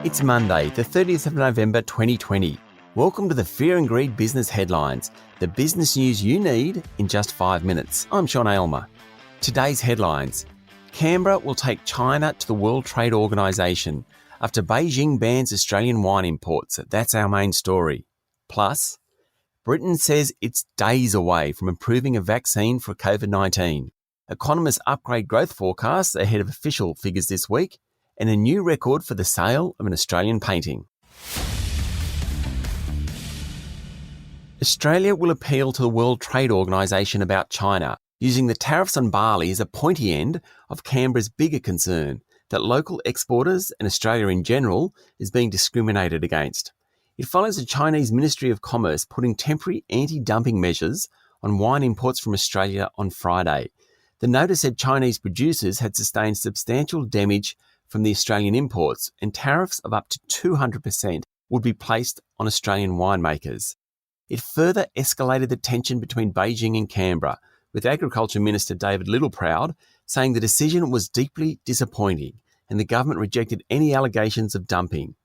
It's Monday, the 30th of November 2020. Welcome to the Fear and Greed Business Headlines, the business news you need in just 5 minutes. I'm Sean Aylmer. Today's headlines. Canberra will take China to the World Trade Organization after Beijing bans Australian wine imports. That's our main story. Plus, Britain says it's days away from approving a vaccine for COVID-19. Economists upgrade growth forecasts ahead of official figures this week, and a new record for the sale of an Australian painting. Australia will appeal to the World Trade Organization about China, using the tariffs on barley as a pointy end of Canberra's bigger concern that local exporters and Australia in general is being discriminated against. It follows the Chinese Ministry of Commerce putting temporary anti-dumping measures on wine imports from Australia on Friday. The notice said Chinese producers had sustained substantial damage from the Australian imports, and tariffs of up to 200% would be placed on Australian winemakers. It further escalated the tension between Beijing and Canberra, with Agriculture Minister David Littleproud saying the decision was deeply disappointing and the government rejected any allegations of dumping.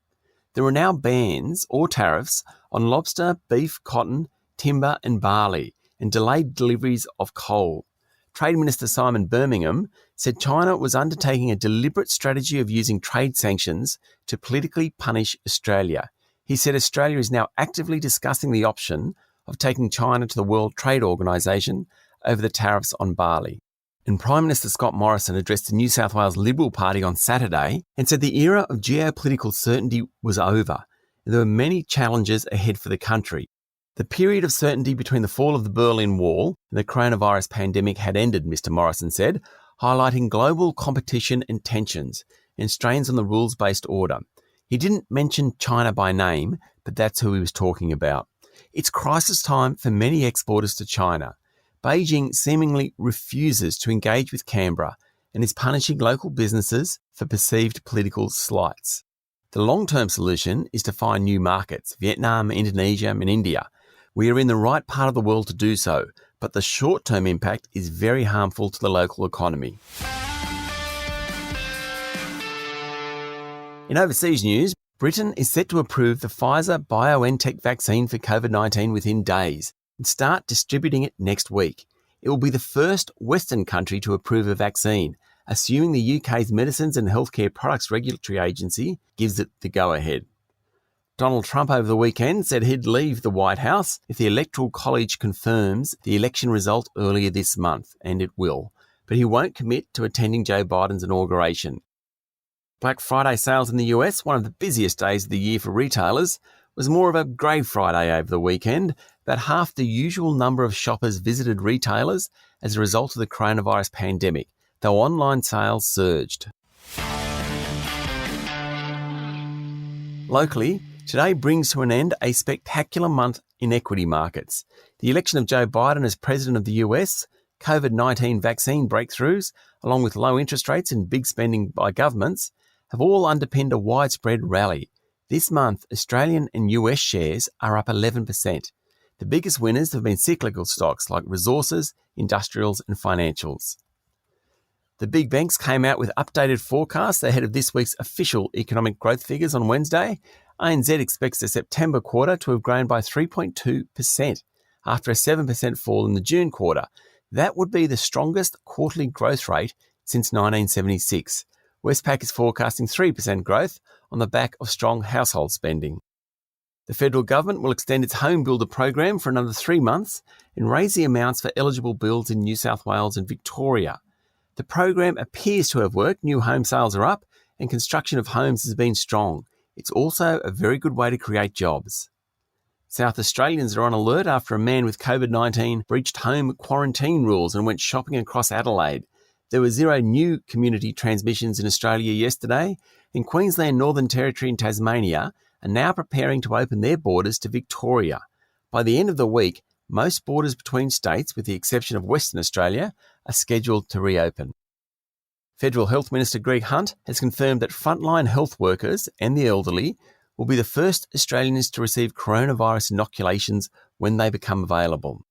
There are now bans or tariffs on lobster, beef, cotton, timber and barley, and delayed deliveries of coal. Trade Minister Simon Birmingham said China was undertaking a deliberate strategy of using trade sanctions to politically punish Australia. He said Australia is now actively discussing the option of taking China to the World Trade Organization over the tariffs on barley. And Prime Minister Scott Morrison addressed the New South Wales Liberal Party on Saturday and said the era of geopolitical certainty was over, and there were many challenges ahead for the country. The period of certainty between the fall of the Berlin Wall and the coronavirus pandemic had ended, Mr Morrison said, highlighting global competition and tensions and strains on the rules-based order. He didn't mention China by name, but that's who he was talking about. It's crisis time for many exporters to China. Beijing seemingly refuses to engage with Canberra and is punishing local businesses for perceived political slights. The long-term solution is to find new markets, Vietnam, Indonesia and India. We are in the right part of the world to do so, but the short-term impact is very harmful to the local economy. In overseas news, Britain is set to approve the Pfizer-BioNTech vaccine for COVID-19 within days and start distributing it next week. It will be the first Western country to approve a vaccine, assuming the UK's Medicines and Healthcare Products Regulatory Agency gives it the go-ahead. Donald Trump over the weekend said he'd leave the White House if the Electoral College confirms the election result earlier this month, and it will, but he won't commit to attending Joe Biden's inauguration. Black Friday sales in the US, one of the busiest days of the year for retailers, was more of a grey Friday over the weekend. About half the usual number of shoppers visited retailers as a result of the coronavirus pandemic, though online sales surged. Locally, today brings to an end a spectacular month in equity markets. The election of Joe Biden as president of the US, COVID-19 vaccine breakthroughs, along with low interest rates and big spending by governments, have all underpinned a widespread rally. This month, Australian and US shares are up 11%. The biggest winners have been cyclical stocks like resources, industrials and financials. The big banks came out with updated forecasts ahead of this week's official economic growth figures on Wednesday. ANZ expects the September quarter to have grown by 3.2% after a 7% fall in the June quarter. That would be the strongest quarterly growth rate since 1976. Westpac is forecasting 3% growth on the back of strong household spending. The federal government will extend its home builder program for another 3 months and raise the amounts for eligible builds in New South Wales and Victoria. The program appears to have worked. New home sales are up and construction of homes has been strong. It's also a very good way to create jobs. South Australians are on alert after a man with COVID-19 breached home quarantine rules and went shopping across Adelaide. There were 0 new community transmissions in Australia yesterday, and Queensland, Northern Territory and Tasmania are now preparing to open their borders to Victoria. By the end of the week, most borders between states, with the exception of Western Australia, are scheduled to reopen. Federal Health Minister Greg Hunt has confirmed that frontline health workers and the elderly will be the first Australians to receive coronavirus inoculations when they become available.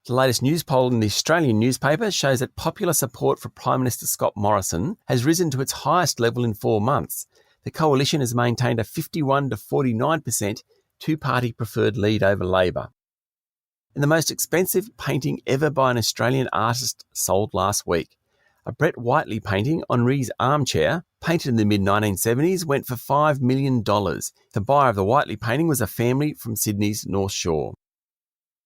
The latest news poll in the Australian newspaper shows that popular support for Prime Minister Scott Morrison has risen to its highest level in 4 months. the coalition has maintained a 51 to 49% two-party preferred lead over Labor. And the most expensive painting ever by an Australian artist sold last week. A Brett Whiteley painting, Henri's Armchair, painted in the mid-1970s, went for $5 million. The buyer of the Whiteley painting was a family from Sydney's North Shore.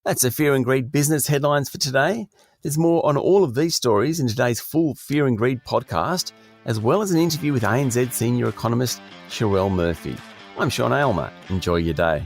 That's the Fear and Greed business headlines for today. There's more on all of these stories in today's full Fear and Greed podcast, as well as an interview with ANZ senior economist Sherelle Murphy. I'm Sean Aylmer. Enjoy your day.